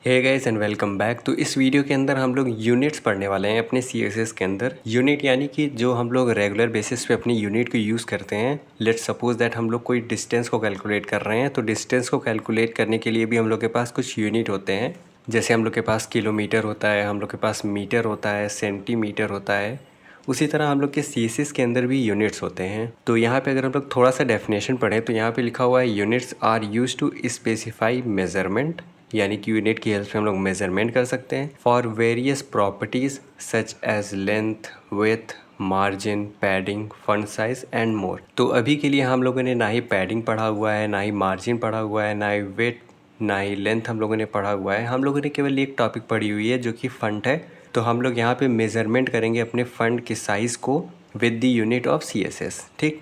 Hey guys and welcome back. तो इस video के अंदर हम लोग यूनिट्स पढ़ने वाले हैं अपने CSS के अंदर। यूनिट यानी कि जो हम लोग रेगुलर बेसिस पे अपनी यूनिट को यूज़ करते हैं। लेट्स सपोज दैट हम लोग कोई डिस्टेंस को कैलकुलेट कर रहे हैं, तो डिस्टेंस को कैलकुलेट करने के लिए भी हम लोग के पास कुछ यूनिट होते हैं। जैसे हम लोग के पास किलोमीटर होता है, हम लोग के पास मीटर होता है, सेंटीमीटर होता है। उसी तरह हम लोग के CSS के अंदर भी यूनिट्स होते हैं। तो यहाँ पे अगर हम लोग थोड़ा सा डेफिनेशन पढ़ें तो यहाँ पे लिखा हुआ है units are use to specify measurement, यानी कि यूनिट की हेल्प से हम लोग मेजरमेंट कर सकते हैं for various properties such as length, width, margin, padding, font size and more. तो अभी के लिए हम लोगों ने ना ही पैडिंग पढ़ा हुआ है, ना ही मार्जिन पढ़ा हुआ है, ना ही विड्थ, ना ही लेंथ हम लोगों ने पढ़ा हुआ है। हम लोगों ने केवल एक टॉपिक पढ़ी हुई है जो कि फंट है। तो हम लोग यहाँ पे मेजरमेंट करेंगे अपने फंट के साइज़ को with the unit of CSS। ठीक।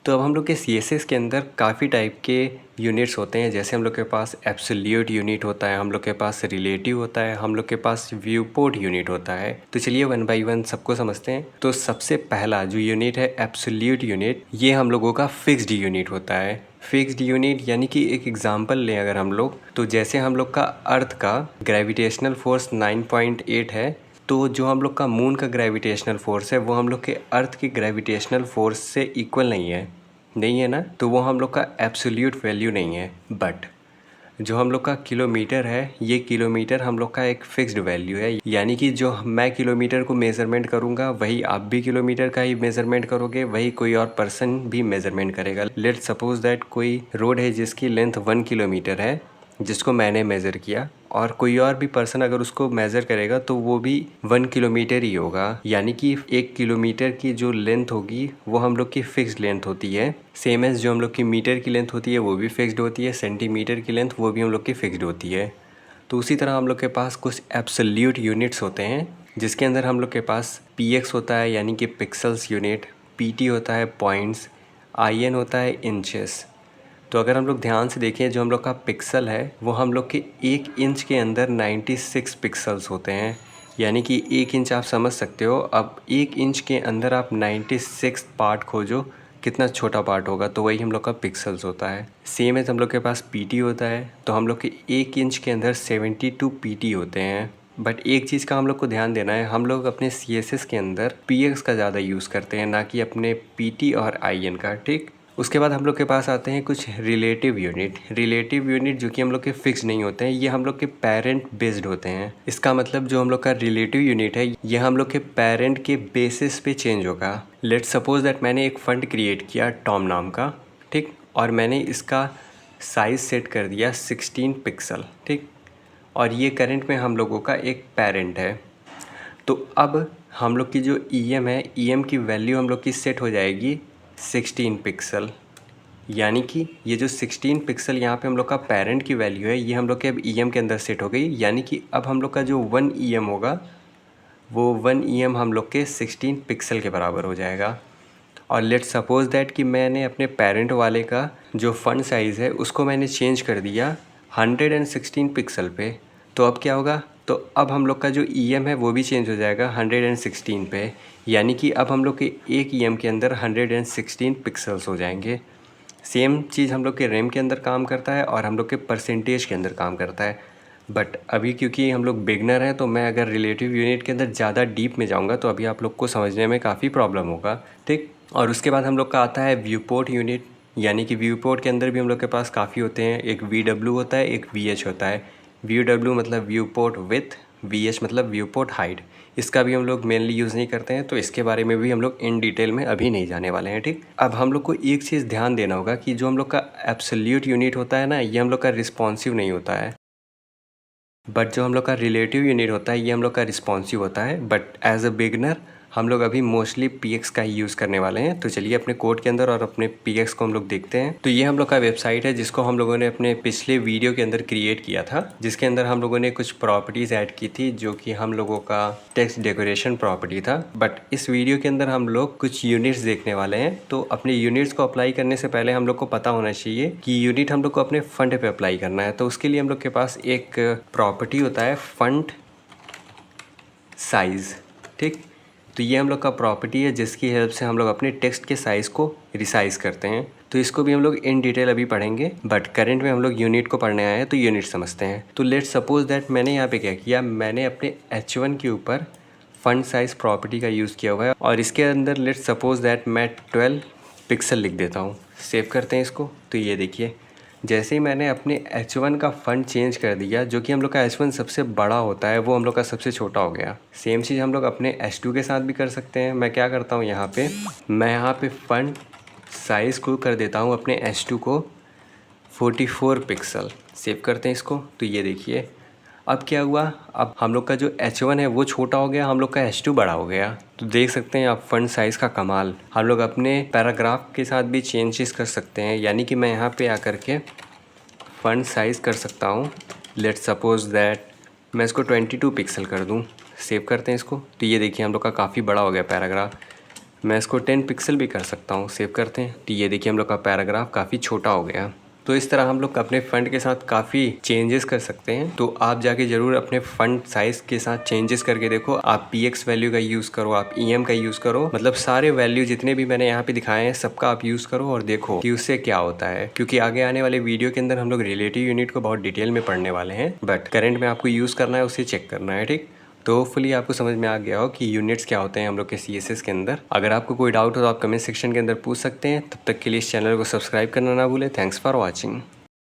तो अब हम लोग के CSS के अंदर काफ़ी टाइप के यूनिट्स होते हैं। जैसे हम लोग के पास एब्सोल्यूट यूनिट होता है, हम लोग के पास रिलेटिव होता है, हम लोग के पास व्यू पोर्ट यूनिट होता है। तो चलिए वन बाय वन सबको समझते हैं। तो सबसे पहला जो यूनिट है एब्सोल्यूट यूनिट, ये हम लोगों का फिक्स्ड यूनिट होता है। फिक्स्ड यूनिट यानी कि एक एग्जांपल लें अगर हम लोग, तो जैसे हम लोग का अर्थ का ग्रेविटेशनल फोर्स 9.8 है, तो जो हम लोग का मून का ग्रेविटेशनल फोर्स है वो हम लोग के अर्थ की ग्रेविटेशनल फोर्स से इक्वल नहीं है ना। तो वो हम लोग का एब्सोल्यूट वैल्यू नहीं है। बट जो हम लोग का किलोमीटर है, ये किलोमीटर हम लोग का एक फिक्स्ड वैल्यू है। यानी कि जो मैं किलोमीटर को मेज़रमेंट करूँगा वही आप भी किलोमीटर का ही मेज़रमेंट करोगे, वही कोई और पर्सन भी मेज़रमेंट करेगा। लेट्स सपोज दैट कोई रोड है जिसकी लेंथ 1 किलोमीटर है, जिसको मैंने मेज़र किया, और कोई और भी पर्सन अगर उसको मेज़र करेगा तो वो भी 1 किलोमीटर ही होगा। यानी कि 1 किलोमीटर की जो लेंथ होगी वो हम लोग की फ़िक्स्ड लेंथ होती है। सेम एज़ जो हम लोग की मीटर की लेंथ होती है वो भी फ़िक्स्ड होती है, सेंटीमीटर की लेंथ वो भी हम लोग की फ़िक्स्ड होती है। तो उसी तरह हम लोग के पास कुछ एब्सोल्यूट यूनिट्स होते हैं, जिसके अंदर हम लोग के पास PX होता है यानी कि पिक्सल्स यूनिट, PT होता है पॉइंट्स, IN होता है इंचेस। तो अगर हम लोग ध्यान से देखें, जो हम लोग का पिक्सल है वो हम लोग के 1 इंच के अंदर 96 पिक्सल्स होते हैं। यानी कि 1 इंच आप समझ सकते हो। अब 1 इंच के अंदर आप 96 पार्ट खोजो, कितना छोटा पार्ट होगा, तो वही हम लोग का पिक्सल्स होता है। सेम एज हम लोग के पास PT होता है, तो हम लोग के 1 इंच के अंदर 72 PT होते हैं। बट एक चीज़ का हम लोग को ध्यान देना है, हम लोग अपने CSS के अंदर PX का ज़्यादा यूज़ करते हैं, ना कि अपने PT और IN का। ठीक। उसके बाद हम लोग के पास आते हैं कुछ रिलेटिव यूनिट जो कि हम लोग के फिक्स नहीं होते हैं, ये हम लोग के पेरेंट बेस्ड होते हैं। इसका मतलब जो हम लोग का रिलेटिव यूनिट है ये हम लोग के पेरेंट के बेसिस पे चेंज होगा। लेट्स सपोज दैट मैंने एक फंड क्रिएट किया टॉम नाम का, ठीक, और मैंने इसका साइज़ सेट कर दिया 16 पिक्सल, ठीक, और ये करंट में हम लोगों का एक पेरेंट है। तो अब हम लोग की जो EM है, EM की वैल्यू हम लोग की सेट हो जाएगी 16 पिक्सल। यानी कि ये जो 16 पिक्सल यहाँ पे हम लोग का पेरेंट की वैल्यू है, ये हम लोग के अब EM के अंदर सेट हो गई। यानी कि अब हम लोग का जो 1 EM होगा वो 1 EM हम लोग के 16 पिक्सल के बराबर हो जाएगा। और लेट्स सपोज दैट कि मैंने अपने पेरेंट वाले का जो फंड साइज़ है उसको मैंने चेंज कर दिया 116 पिक्सल पे। तो अब क्या होगा, तो अब हम लोग का जो EM है वो भी चेंज हो जाएगा 116 पे। यानी कि अब हम लोग के एक EM के अंदर 116 पिक्सल्स हो जाएंगे। सेम चीज़ हम लोग के रैम के अंदर काम करता है और हम लोग के परसेंटेज के अंदर काम करता है। बट अभी क्योंकि हम लोग बिगनर हैं, तो मैं अगर रिलेटिव यूनिट के अंदर ज़्यादा डीप में जाऊंगा तो अभी आप लोग को समझने में काफ़ी प्रॉब्लम होगा। ठीक। और उसके बाद हम लोग का आता है व्यू पोर्ट यूनिट। यानी कि व्यू पोर्ट के अंदर भी हम लोग के पास काफ़ी होते हैं। एक VW होता है, एक VH होता है। VW मतलब व्यू पोर्ट विथ, VH मतलब व्यू पोर्ट हाइट। इसका भी हम लोग मेनली यूज़ नहीं करते हैं, तो इसके बारे में भी हम लोग इन डिटेल में अभी नहीं जाने वाले हैं। ठीक। अब हम लोग को एक चीज़ ध्यान देना होगा कि जो हम लोग का एब्सोल्यूट यूनिट होता है ना, ये हम लोग का रिस्पॉन्सिव नहीं होता है। बट जो हम लोग का रिलेटिव यूनिट होता है ये हम लोग का रिस्पॉन्सिव होता है। बट एज अ बिगनर हम लोग अभी मोस्टली PX का ही यूज़ करने वाले हैं। तो चलिए अपने कोड के अंदर और अपने PX को हम लोग देखते हैं। तो ये हम लोग का वेबसाइट है जिसको हम लोगों ने अपने पिछले वीडियो के अंदर क्रिएट किया था, जिसके अंदर हम लोगों ने कुछ प्रॉपर्टीज़ ऐड की थी जो कि हम लोगों का टेक्स्ट डेकोरेशन प्रॉपर्टी था। बट इस वीडियो के अंदर हम लोग कुछ यूनिट्स देखने वाले हैं। तो अपने यूनिट्स को अप्लाई करने से पहले हम लोग को पता होना चाहिए कि यूनिट हम लोग को अपने फंड पे अप्लाई करना है। तो उसके लिए हम लोग के पास एक प्रॉपर्टी होता है फंड साइज़। ठीक। तो ये हम लोग का प्रॉपर्टी है जिसकी हेल्प से हम लोग अपने टेक्स्ट के साइज़ को रिसाइज करते हैं। तो इसको भी हम लोग इन डिटेल अभी पढ़ेंगे, बट करंट में हम लोग यूनिट को पढ़ने आए हैं तो यूनिट समझते हैं। तो लेट्स सपोज दैट मैंने यहाँ पे क्या किया, मैंने अपने H1 के ऊपर फंड साइज़ प्रॉपर्टी का यूज़ किया हुआ है और इसके अंदर लेट्स सपोज दैट मैं 12 पिक्सल लिख देता हूँ। सेव करते हैं इसको। तो ये देखिए, जैसे ही मैंने अपने H1 का फ़ंड चेंज कर दिया, जो कि हम लोग का H1 सबसे बड़ा होता है, वो हम लोग का सबसे छोटा हो गया। सेम चीज़ हम लोग अपने H2 के साथ भी कर सकते हैं। मैं क्या करता हूँ मैं यहाँ पे फ़ंड साइज़ को कर देता हूँ अपने H2 को 44 पिक्सल। सेव करते हैं इसको। तो ये देखिए, अब क्या हुआ, अब हम लोग का जो H1 है वो छोटा हो गया, हम लोग का H2 बड़ा हो गया। तो देख सकते हैं आप फंड साइज़ का कमाल। हम लोग अपने पैराग्राफ के साथ भी चेंजेस कर सकते हैं, यानी कि मैं यहाँ पे आकर के फंड साइज़ कर सकता हूँ। लेट्स सपोज दैट मैं इसको 22 पिक्सल कर दूँ। सेव करते हैं इसको। तो ये देखिए, हम लोग का काफ़ी बड़ा हो गया पैराग्राफ। मैं इसको 10 पिक्सल भी कर सकता हूँ। सेव करते हैं। तो ये देखिए, हम लोग का पैराग्राफ काफ़ी छोटा हो गया। तो इस तरह हम लोग अपने फ़ंड के साथ काफ़ी चेंजेस कर सकते हैं। तो आप जाके ज़रूर अपने फ़ंड साइज़ के साथ चेंजेस करके देखो। आप px वैल्यू का यूज़ करो, आप em का यूज़ करो, मतलब सारे वैल्यू जितने भी मैंने यहाँ पे दिखाए हैं सबका आप यूज़ करो और देखो कि उससे क्या होता है। क्योंकि आगे आने वाले वीडियो के अंदर हम लोग रिलेटिव यूनिट को बहुत डिटेल में पढ़ने वाले हैं, बट करंट में आपको यूज़ करना है, उसे चेक करना है। ठीक, तो होपफुली आपको समझ में आ गया हो कि यूनिट्स क्या होते हैं हम लोग के CSS के अंदर। अगर आपको कोई डाउट हो तो आप कमेंट सेक्शन के अंदर पूछ सकते हैं। तब तक के लिए इस चैनल को सब्सक्राइब करना ना भूलें। Thanks for watching.